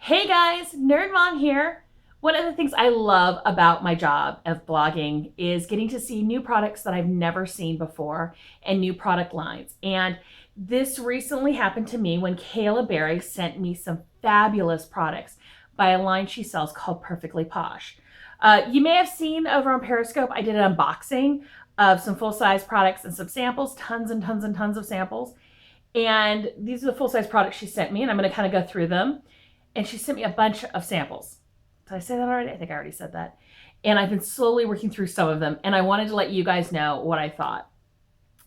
Hey guys, Nerd Mom here. One of the things I love about my job of blogging is getting to see new products that I've never seen before and new product lines. And this recently happened to me when Kayla Berry sent me some fabulous products by a line she sells called Perfectly Posh. You may have seen over on Periscope, I did an unboxing of some full-size products and some samples, tons and tons and tons of samples. And these are the full-size products she sent me, and I'm going to kind of go through them. And she sent me a bunch of samples. Did I say that already? I think I already said that. And I've been slowly working through some of them, and I wanted to let you guys know what I thought.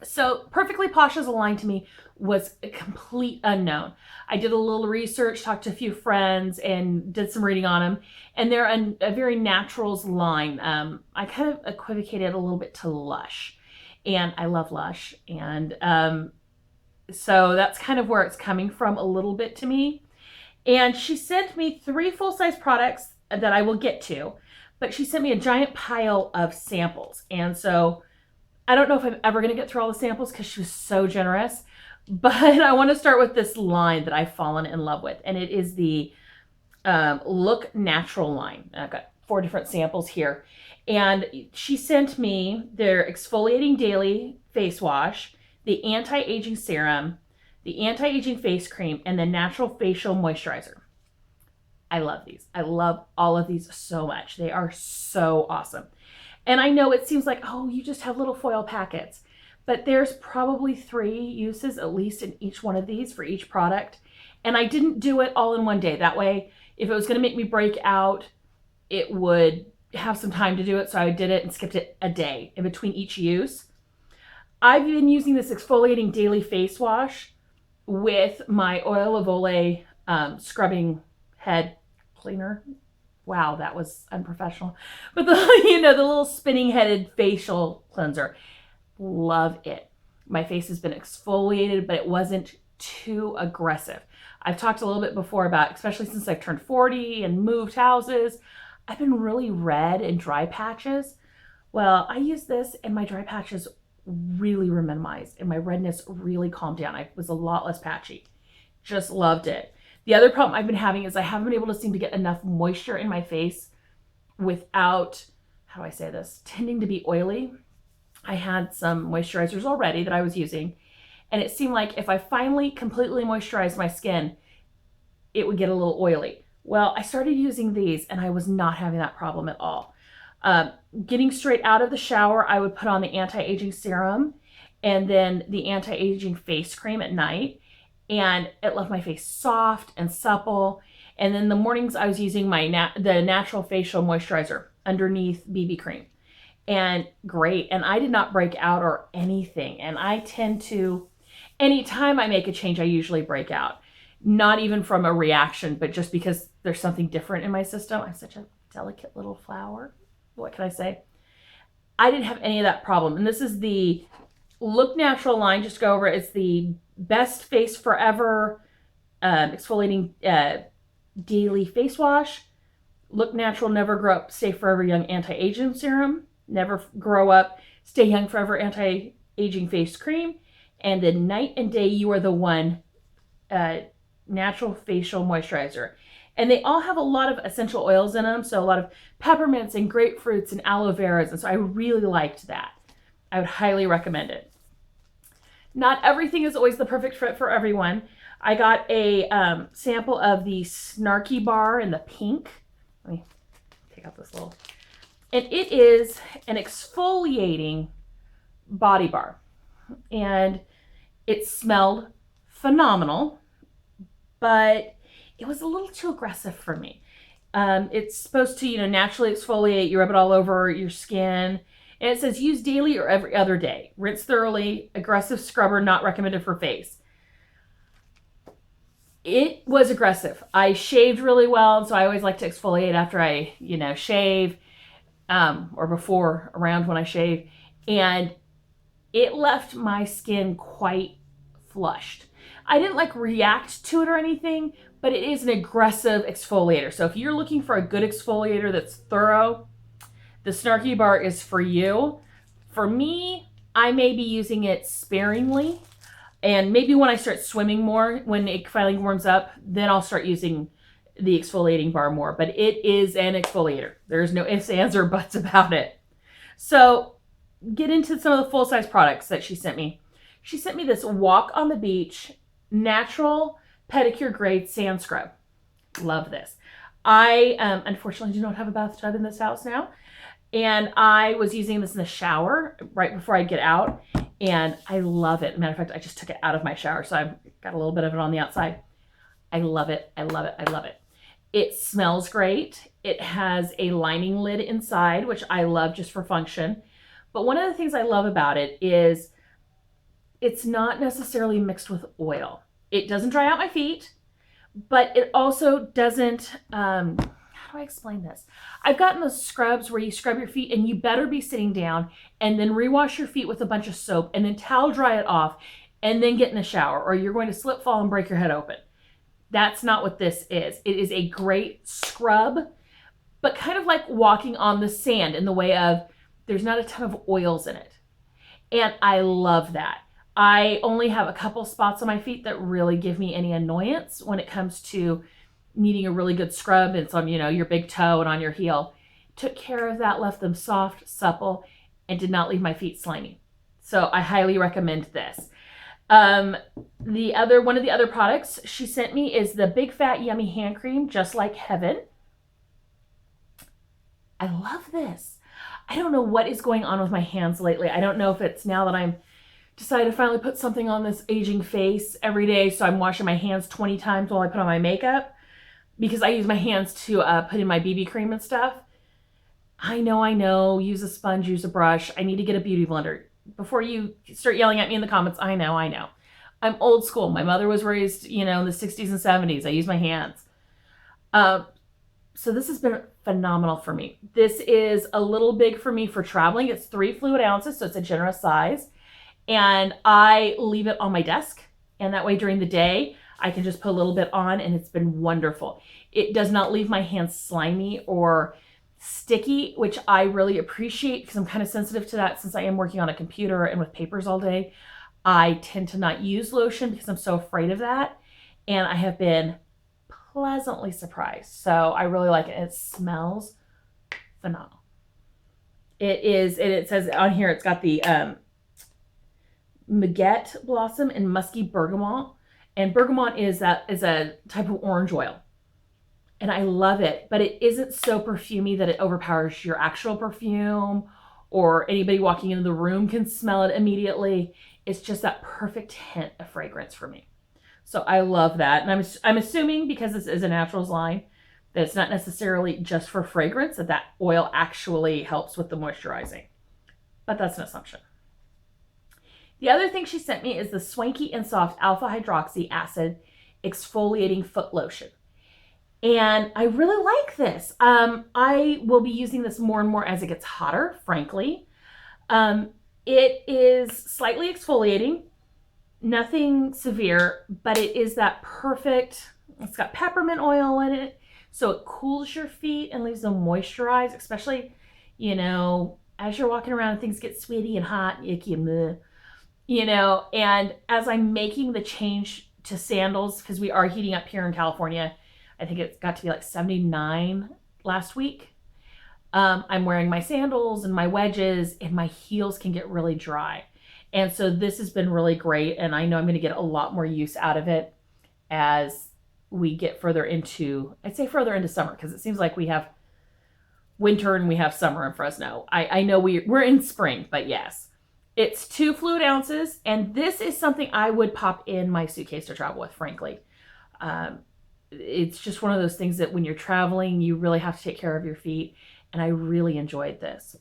So Perfectly Posh as a line to me was a complete unknown. I did a little research, talked to a few friends, and did some reading on them. And they're a very naturals line. I kind of equivocated a little bit to Lush. And I love Lush. And so that's kind of where it's coming from a little bit to me. And she sent me 3 full-size products that I will get to, but she sent me a giant pile of samples. And so I don't know if I'm ever going to get through all the samples because she was so generous, but I want to start with this line that I've fallen in love with. And it is the Look Natural line. I've got 4 different samples here. And she sent me their exfoliating daily face wash, the anti-aging serum, the anti-aging face cream, and the natural facial moisturizer. I love these. I love all of these so much. They are so awesome. And I know it seems like, oh, you just have little foil packets, but there's probably 3 uses at least in each one of these for each product. And I didn't do it all in one day. That way, if it was going to make me break out, it would have some time to do it. So I did it and skipped it a day in between each use. I've been using this exfoliating daily face wash with my oil of Olay scrubbing head cleaner. Wow, that was unprofessional. But the the little spinning headed facial cleanser. Love it. My face has been exfoliated, but it wasn't too aggressive. I've talked a little bit before about, especially since I've turned 40 and moved houses, I've been really red and dry patches. Well, I use this and my dry patches really were minimized and my redness really calmed down. I was a lot less patchy. Just loved it. The other problem I've been having is I haven't been able to seem to get enough moisture in my face without, how do I say this, tending to be oily. I had some moisturizers already that I was using, and it seemed like if I finally completely moisturized my skin, it would get a little oily. Well, I started using these and I was not having that problem at all. Getting straight out of the shower, I would put on the anti-aging serum and then the anti-aging face cream at night. And it left my face soft and supple. And then the mornings I was using the natural facial moisturizer underneath BB cream. And great. And I did not break out or anything. And I tend to, anytime I make a change, I usually break out. Not even from a reaction, but just because there's something different in my system. I'm such a delicate little flower. What can I say? I didn't have any of that problem. And this is the Look Natural line. Just go over it. It's the Best Face Forever exfoliating daily face wash. Look Natural Never Grow Up, Stay Forever Young anti-aging serum. Never Grow Up, Stay Young Forever anti-aging face cream. And the Night and Day You Are the One natural facial moisturizer. And they all have a lot of essential oils in them. So a lot of peppermints and grapefruits and aloe veras. And so I really liked that. I would highly recommend it. Not everything is always the perfect fit for everyone. I got a sample of the Snarky Bar in the pink. Let me take out this little. And it is an exfoliating body bar. And it smelled phenomenal, but it was a little too aggressive for me. It's supposed to, naturally exfoliate. You rub it all over your skin. And it says use daily or every other day. Rinse thoroughly. Aggressive scrubber not recommended for face. It was aggressive. I shaved really well, so I always like to exfoliate after I, shave, or before, around when I shave. And it left my skin quite flushed. I didn't react to it or anything, but it is an aggressive exfoliator. So if you're looking for a good exfoliator that's thorough, the Snarky Bar is for you. For me, I may be using it sparingly. And maybe when I start swimming more, when it finally warms up, then I'll start using the exfoliating bar more, but it is an exfoliator. There's no ifs, ands, or buts about it. So get into some of the full-size products that she sent me. She sent me this Walk on the Beach natural pedicure grade sand scrub. Love this. I unfortunately do not have a bathtub in this house now. And I was using this in the shower right before I get out. And I love it. Matter of fact, I just took it out of my shower. So I've got a little bit of it on the outside. I love it. I love it. I love it. It smells great. It has a lining lid inside, which I love just for function. But one of the things I love about it is it's not necessarily mixed with oil. It doesn't dry out my feet, but it also doesn't, how do I explain this? I've gotten those scrubs where you scrub your feet and you better be sitting down and then rewash your feet with a bunch of soap and then towel dry it off and then get in the shower, or you're going to slip, fall, and break your head open. That's not what this is. It is a great scrub, but kind of like walking on the sand in the way of there's not a ton of oils in it. And I love that. I only have a couple spots on my feet that really give me any annoyance when it comes to needing a really good scrub. It's on, your big toe and on your heel. Took care of that, left them soft, supple, and did not leave my feet slimy. So I highly recommend this. One of the other products she sent me is the Big Fat Yummy Hand Cream, Just Like Heaven. I love this. I don't know what is going on with my hands lately. I don't know if it's now that I'm decided to finally put something on this aging face every day, so I'm washing my hands 20 times while I put on my makeup because I use my hands to put in my BB cream and stuff. I know, use a sponge, use a brush. I need to get a beauty blender. Before you start yelling at me in the comments, I know. I'm old school. My mother was raised, in the 60s and 70s. I use my hands. So this has been phenomenal for me. This is a little big for me for traveling. It's 3 fluid ounces, so it's a generous size. And I leave it on my desk. And that way during the day, I can just put a little bit on, and it's been wonderful. It does not leave my hands slimy or sticky, which I really appreciate because I'm kind of sensitive to that since I am working on a computer and with papers all day. I tend to not use lotion because I'm so afraid of that. And I have been pleasantly surprised. So I really like it. It smells phenomenal. It says on here, it's got the Maguette Blossom and Musky Bergamot. And bergamot is a type of orange oil. And I love it, but it isn't so perfumey that it overpowers your actual perfume or anybody walking into the room can smell it immediately. It's just that perfect hint of fragrance for me. So I love that. And I'm assuming because this is a naturals line that it's not necessarily just for fragrance, that oil actually helps with the moisturizing. But that's an assumption. The other thing she sent me is the Swanky and Soft Alpha Hydroxy Acid Exfoliating Foot Lotion. And I really like this. I will be using this more and more as it gets hotter, frankly. It is slightly exfoliating, nothing severe, but it is that perfect, it's got peppermint oil in it, so it cools your feet and leaves them moisturized, especially, as you're walking around and things get sweaty and hot, icky and bleh. And as I'm making the change to sandals, because we are heating up here in California, I think it got to be like 79 last week. I'm wearing my sandals and my wedges, and my heels can get really dry. And so this has been really great, and I know I'm going to get a lot more use out of it as we get further into, further into summer, because it seems like we have winter and we have summer in Fresno. I know we're in spring, but yes. It's 2 fluid ounces, and this is something I would pop in my suitcase to travel with, frankly. It's just one of those things that when you're traveling, you really have to take care of your feet, and I really enjoyed this.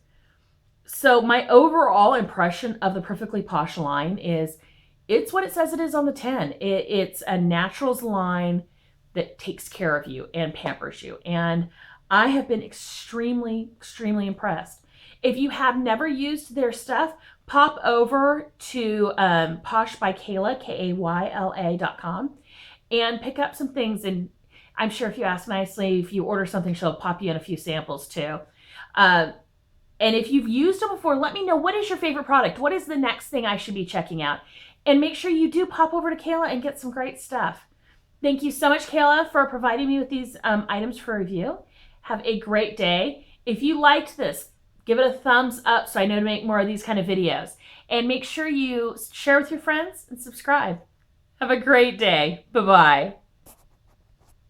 So my overall impression of the Perfectly Posh line is it's what it says it is on the tin. It's a naturals line that takes care of you and pampers you, and I have been extremely, extremely impressed. If you have never used their stuff, pop over to Posh by Kayla, Kayla.com, and pick up some things. And I'm sure if you ask nicely, if you order something, she'll pop you in a few samples too. And if you've used them before, let me know, what is your favorite product? What is the next thing I should be checking out? And make sure you do pop over to Kayla and get some great stuff, Thank you so much, Kayla, for providing me with these items for review. Have a great day. If you liked this, give it a thumbs up so I know to make more of these kind of videos. And make sure you share with your friends and subscribe. Have a great day. Bye-bye.